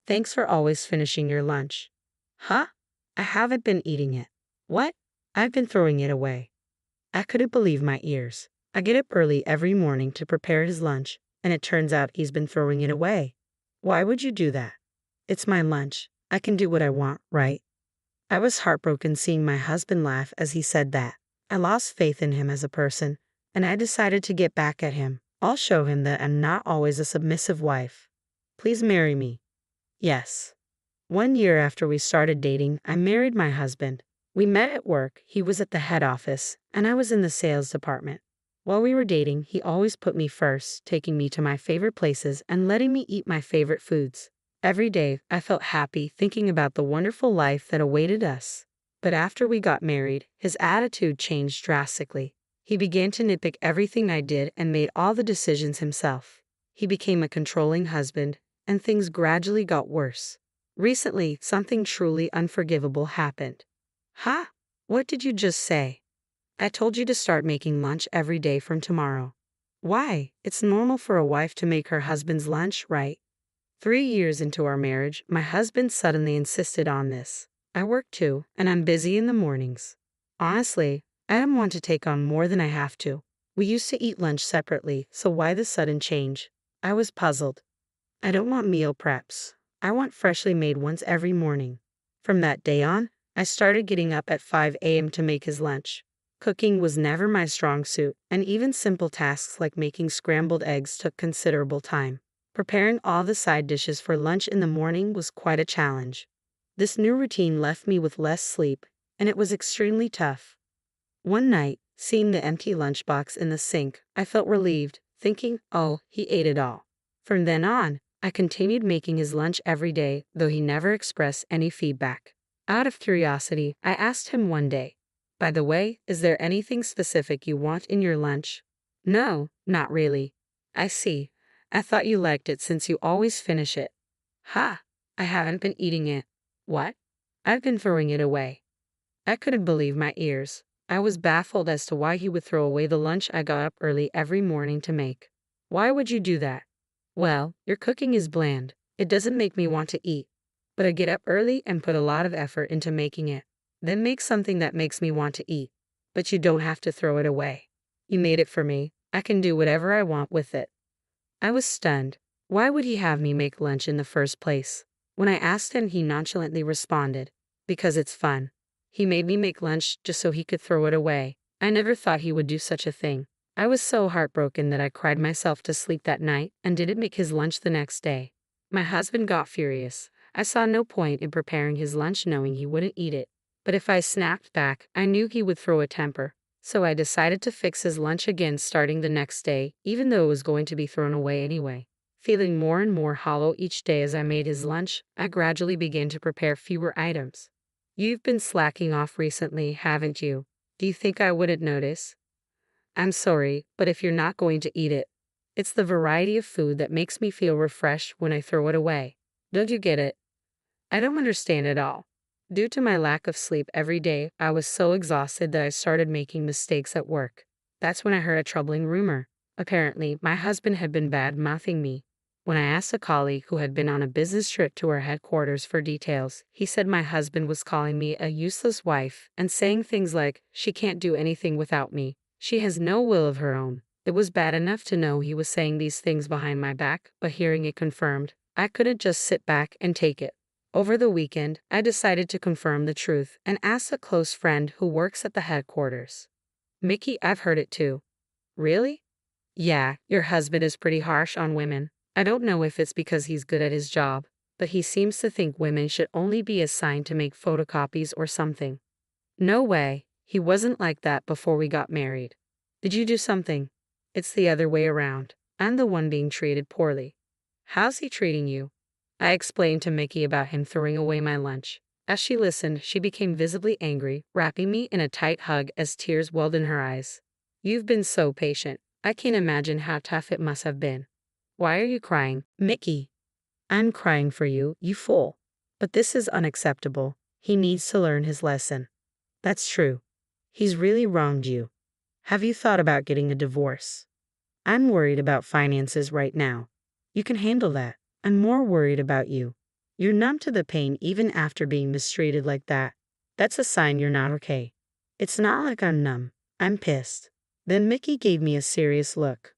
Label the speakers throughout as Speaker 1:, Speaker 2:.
Speaker 1: Thanks for always finishing your lunch. Huh? I haven't been eating it. What? I've been throwing it away. I couldn't believe my ears. I get up early every morning to prepare his lunch, and it turns out he's been throwing it away. Why would you do that? It's my lunch. I can do what I want, right? I was heartbroken seeing my husband laugh as he said that. I lost faith in him as a person, and I decided to get back at him. I'll show him that I'm not always a submissive wife. Please marry me. Yes. 1 year after we started dating, I married my husband. We met at work. He was at the head office, and I was in the sales department. While we were dating, he always put me first, taking me to my favorite places and letting me eat my favorite foods. Every day, I felt happy thinking about the wonderful life that awaited us. But after we got married, his attitude changed drastically. He began to nitpick everything I did and made all the decisions himself. He became a controlling husband, and things gradually got worse. Recently, something truly unforgivable happened. Huh? What did you just say? I told you to start making lunch every day from tomorrow. Why? It's normal for a wife to make her husband's lunch, right? 3 years into our marriage, my husband suddenly insisted on this. I work too, and I'm busy in the mornings. Honestly, I don't want to take on more than I have to. We used to eat lunch separately, so why the sudden change? I was puzzled. I don't want meal preps. I want freshly made ones every morning. From that day on, I started getting up at 5 a.m. to make his lunch. Cooking was never my strong suit, and even simple tasks like making scrambled eggs took considerable time. Preparing all the side dishes for lunch in the morning was quite a challenge. This new routine left me with less sleep, and it was extremely tough. One night, seeing the empty lunchbox in the sink, I felt relieved, thinking, oh, he ate it all. From then on, I continued making his lunch every day, though he never expressed any feedback. Out of curiosity, I asked him one day, by the way, is there anything specific you want in your lunch? No, not really. I see. I thought you liked it since you always finish it. Ha! I haven't been eating it. What? I've been throwing it away. I couldn't believe my ears. I was baffled as to why he would throw away the lunch I got up early every morning to make. Why would you do that? Well, your cooking is bland. It doesn't make me want to eat. But I get up early and put a lot of effort into making it. Then make something that makes me want to eat. But you don't have to throw it away. You made it for me. I can do whatever I want with it. I was stunned. Why would he have me make lunch in the first place? When I asked him, he nonchalantly responded, because it's fun. He made me make lunch just so he could throw it away. I never thought he would do such a thing. I was so heartbroken that I cried myself to sleep that night and didn't make his lunch the next day. My husband got furious. I saw no point in preparing his lunch knowing he wouldn't eat it. But if I snapped back, I knew he would throw a temper. So I decided to fix his lunch again starting the next day, even though it was going to be thrown away anyway. Feeling more and more hollow each day as I made his lunch, I gradually began to prepare fewer items. You've been slacking off recently, haven't you? Do you think I wouldn't notice? I'm sorry, but if you're not going to eat it, it's the variety of food that makes me feel refreshed when I throw it away. Don't you get it? I don't understand at all. Due to my lack of sleep every day, I was so exhausted that I started making mistakes at work. That's when I heard a troubling rumor. Apparently, my husband had been bad-mouthing me. When I asked a colleague who had been on a business trip to our headquarters for details, he said my husband was calling me a useless wife and saying things like, she can't do anything without me. She has no will of her own. It was bad enough to know he was saying these things behind my back, but hearing it confirmed, I couldn't just sit back and take it. Over the weekend, I decided to confirm the truth and asked a close friend who works at the headquarters. Mickey, I've heard it too. Really? Yeah, your husband is pretty harsh on women. I don't know if it's because he's good at his job, but he seems to think women should only be assigned to make photocopies or something. No way. He wasn't like that before we got married. Did you do something? It's the other way around. I'm the one being treated poorly. How's he treating you? I explained to Mickey about him throwing away my lunch. As she listened, she became visibly angry, wrapping me in a tight hug as tears welled in her eyes. You've been so patient. I can't imagine how tough it must have been. Why are you crying, Mickey? I'm crying for you, you fool. But this is unacceptable. He needs to learn his lesson. That's true. He's really wronged you. Have you thought about getting a divorce? I'm worried about finances right now. You can handle that. I'm more worried about you. You're numb to the pain even after being mistreated like that. That's a sign you're not okay. It's not like I'm numb. I'm pissed. Then Mickey gave me a serious look.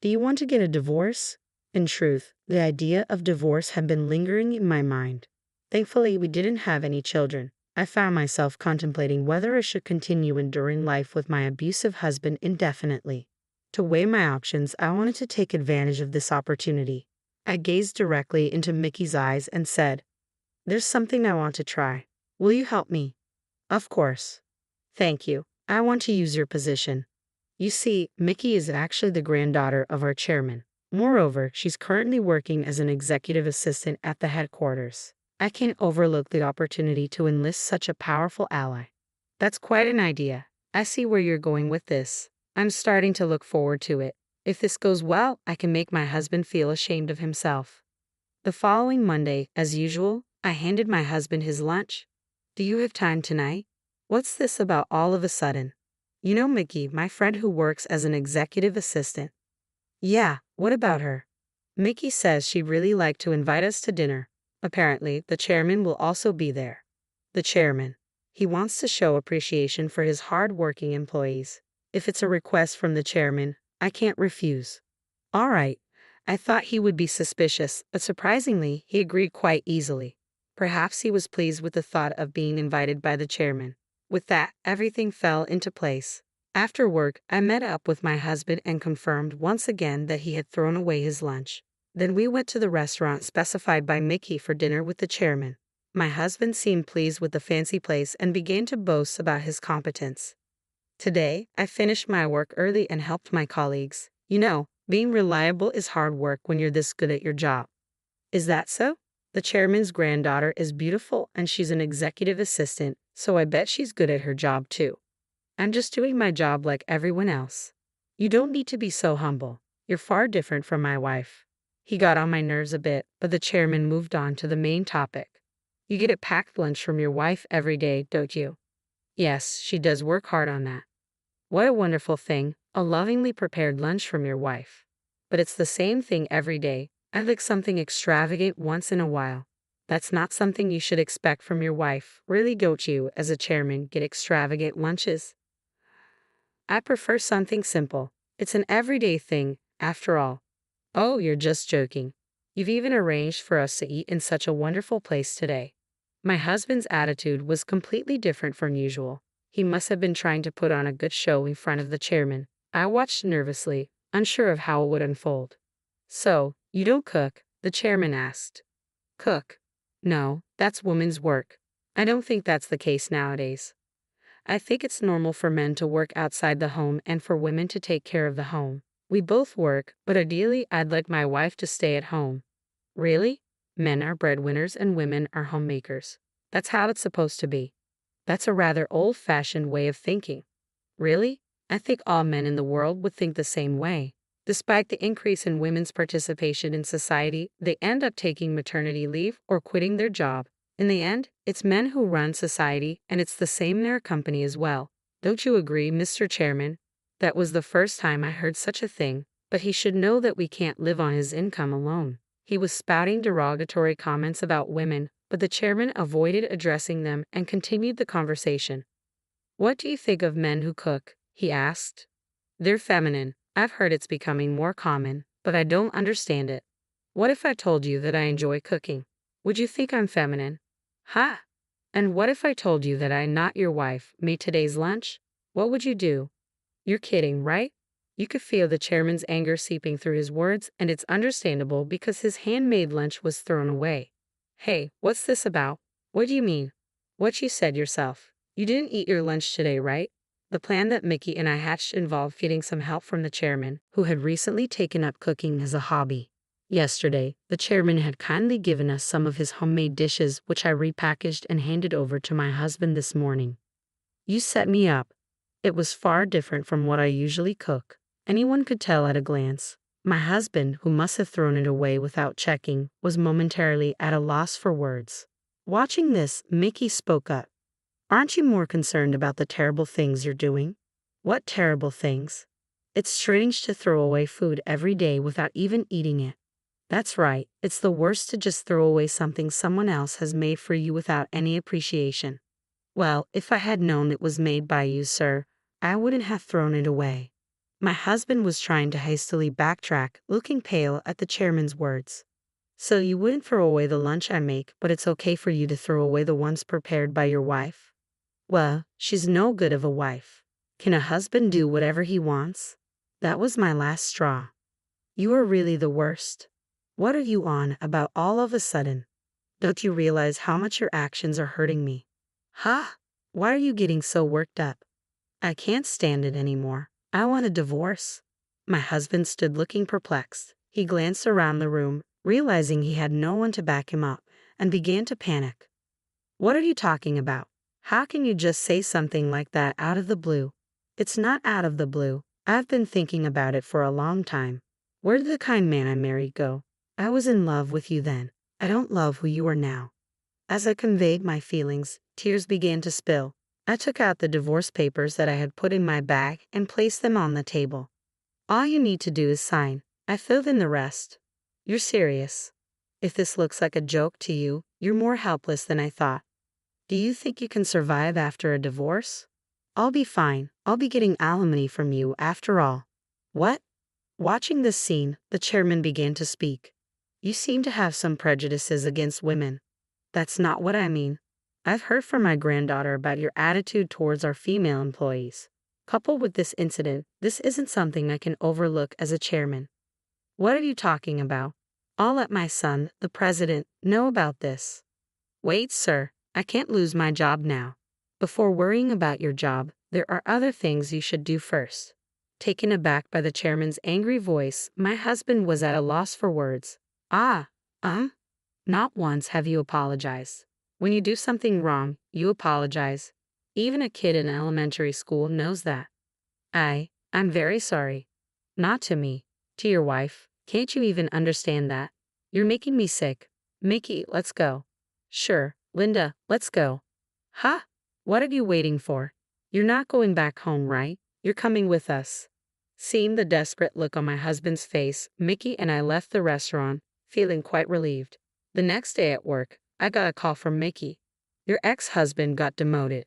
Speaker 1: Do you want to get a divorce? In truth, the idea of divorce had been lingering in my mind. Thankfully, we didn't have any children. I found myself contemplating whether I should continue enduring life with my abusive husband indefinitely. To weigh my options, I wanted to take advantage of this opportunity. I gazed directly into Mickey's eyes and said, "There's something I want to try. Will you help me?" "Of course." "Thank you. I want to use your position." You see, Mickey is actually the granddaughter of our chairman. Moreover, she's currently working as an executive assistant at the headquarters. I can't overlook the opportunity to enlist such a powerful ally. That's quite an idea. I see where you're going with this. I'm starting to look forward to it. If this goes well, I can make my husband feel ashamed of himself. The following Monday, as usual, I handed my husband his lunch. "Do you have time tonight?" "What's this about all of a sudden?" "You know Mickey, my friend who works as an executive assistant." "Yeah, what about her?" "Mickey says she'd really like to invite us to dinner. Apparently, the chairman will also be there." "The chairman. He wants to show appreciation for his hard-working employees. If it's a request from the chairman, I can't refuse." "All right." I thought he would be suspicious, but surprisingly, he agreed quite easily. Perhaps he was pleased with the thought of being invited by the chairman. With that, everything fell into place. After work, I met up with my husband and confirmed once again that he had thrown away his lunch. Then we went to the restaurant specified by Mickey for dinner with the chairman. My husband seemed pleased with the fancy place and began to boast about his competence. Today, I finished my work early and helped my colleagues. You know, being reliable is hard work when you're this good at your job. Is that so? The chairman's granddaughter is beautiful and she's an executive assistant, so I bet she's good at her job too. I'm just doing my job like everyone else. You don't need to be so humble. You're far different from my wife. He got on my nerves a bit, but the chairman moved on to the main topic. You get a packed lunch from your wife every day, don't you? Yes, she does work hard on that. What a wonderful thing, a lovingly prepared lunch from your wife. But it's the same thing every day. I'd like something extravagant once in a while. That's not something you should expect from your wife. Really, don't you, as a chairman, get extravagant lunches? I prefer something simple. It's an everyday thing, after all. Oh, you're just joking. You've even arranged for us to eat in such a wonderful place today. My husband's attitude was completely different from usual. He must have been trying to put on a good show in front of the chairman. I watched nervously, unsure of how it would unfold. "So, you don't cook?" the chairman asked. "Cook? No, that's women's work. I don't think that's the case nowadays. I think it's normal for men to work outside the home and for women to take care of the home. We both work, but ideally I'd like my wife to stay at home." "Really? Men are breadwinners and women are homemakers. That's how it's supposed to be." "That's a rather old-fashioned way of thinking." "Really? I think all men in the world would think the same way. Despite the increase in women's participation in society, they end up taking maternity leave or quitting their job. In the end, it's men who run society, and it's the same in our company as well. Don't you agree, Mr. Chairman?" That was the first time I heard such a thing, but he should know that we can't live on his income alone. He was spouting derogatory comments about women, but the chairman avoided addressing them and continued the conversation. "What do you think of men who cook?" he asked. "They're feminine. I've heard it's becoming more common, but I don't understand it. What if I told you that I enjoy cooking? Would you think I'm feminine?" "Ha! And what if I told you that I, not your wife, made today's lunch? What would you do?" "You're kidding, right?" You could feel the chairman's anger seeping through his words, and it's understandable because his handmade lunch was thrown away. "Hey, what's this about?" "What do you mean?" "What you said yourself. You didn't eat your lunch today, right?" The plan that Mickey and I hatched involved getting some help from the chairman, who had recently taken up cooking as a hobby. Yesterday, the chairman had kindly given us some of his homemade dishes, which I repackaged and handed over to my husband this morning. You set me up. It was far different from what I usually cook. Anyone could tell at a glance. My husband, who must have thrown it away without checking, was momentarily at a loss for words. Watching this, Mickey spoke up. "Aren't you more concerned about the terrible things you're doing?" "What terrible things?" "It's strange to throw away food every day without even eating it." That's right, it's the worst to just throw away something someone else has made for you without any appreciation. Well, if I had known it was made by you, sir, I wouldn't have thrown it away. My husband was trying to hastily backtrack, looking pale at the chairman's words. So you wouldn't throw away the lunch I make, but it's okay for you to throw away the ones prepared by your wife? Well, she's no good of a wife. Can a husband do whatever he wants? That was my last straw. You are really the worst. What are you on about all of a sudden? Don't you realize how much your actions are hurting me? Huh? Why are you getting so worked up? I can't stand it anymore. I want a divorce. My husband stood looking perplexed. He glanced around the room, realizing he had no one to back him up, and began to panic. What are you talking about? How can you just say something like that out of the blue? It's not out of the blue. I've been thinking about it for a long time. Where did the kind man I married go? I was in love with you then. I don't love who you are now. As I conveyed my feelings, tears began to spill. I took out the divorce papers that I had put in my bag and placed them on the table. All you need to do is sign. I filled in the rest. You're serious. If this looks like a joke to you, you're more helpless than I thought. Do you think you can survive after a divorce? I'll be fine. I'll be getting alimony from you after all. What? Watching this scene, the chairman began to speak. You seem to have some prejudices against women. That's not what I mean. I've heard from my granddaughter about your attitude towards our female employees. Coupled with this incident, this isn't something I can overlook as a chairman. What are you talking about? I'll let my son, the president, know about this. Wait, sir, I can't lose my job now. Before worrying about your job, there are other things you should do first. Taken aback by the chairman's angry voice, my husband was at a loss for words. Not once have you apologized. When you do something wrong, you apologize. Even a kid in elementary school knows that. I'm very sorry. Not to me, to your wife. Can't you even understand that? You're making me sick. Mickey, let's go. Sure, Linda, let's go. Huh? What are you waiting for? You're not going back home, right? You're coming with us. Seeing the desperate look on my husband's face, Mickey and I left the restaurant, feeling quite relieved. The next day at work, I got a call from Mickey. Your ex-husband got demoted.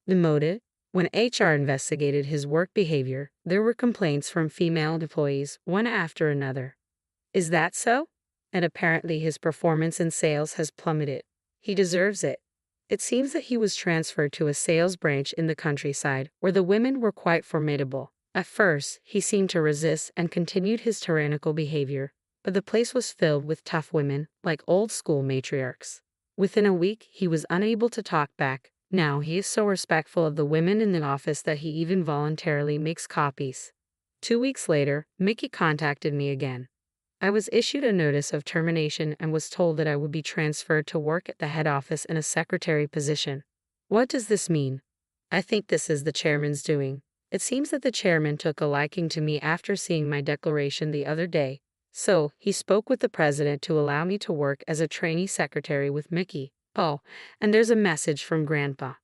Speaker 1: Demoted? When HR investigated his work behavior, there were complaints from female employees, one after another. Is that so? And apparently his performance in sales has plummeted. He deserves it. It seems that he was transferred to a sales branch in the countryside, where the women were quite formidable. At first, he seemed to resist and continued his tyrannical behavior, but the place was filled with tough women, like old-school matriarchs. Within a week, he was unable to talk back. Now he is so respectful of the women in the office that he even voluntarily makes copies. 2 weeks later, Mickey contacted me again. I was issued a notice of termination and was told that I would be transferred to work at the head office in a secretary position. What does this mean? I think this is the chairman's doing. It seems that the chairman took a liking to me after seeing my declaration the other day. So, he spoke with the president to allow me to work as a trainee secretary with Mickey. Oh, and there's a message from Grandpa.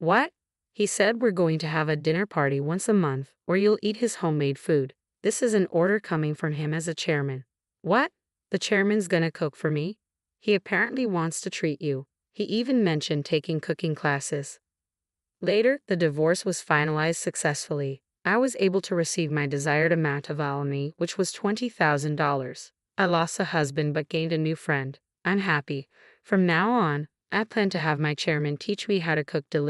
Speaker 1: What? He said we're going to have a dinner party once a month, where you'll eat his homemade food. This is an order coming from him as a chairman. What? The chairman's gonna cook for me? He apparently wants to treat you. He even mentioned taking cooking classes. Later, the divorce was finalized successfully. I was able to receive my desired amount of alimony, which was $20,000. I lost a husband but gained a new friend. I'm happy. From now on, I plan to have my chairman teach me how to cook delicious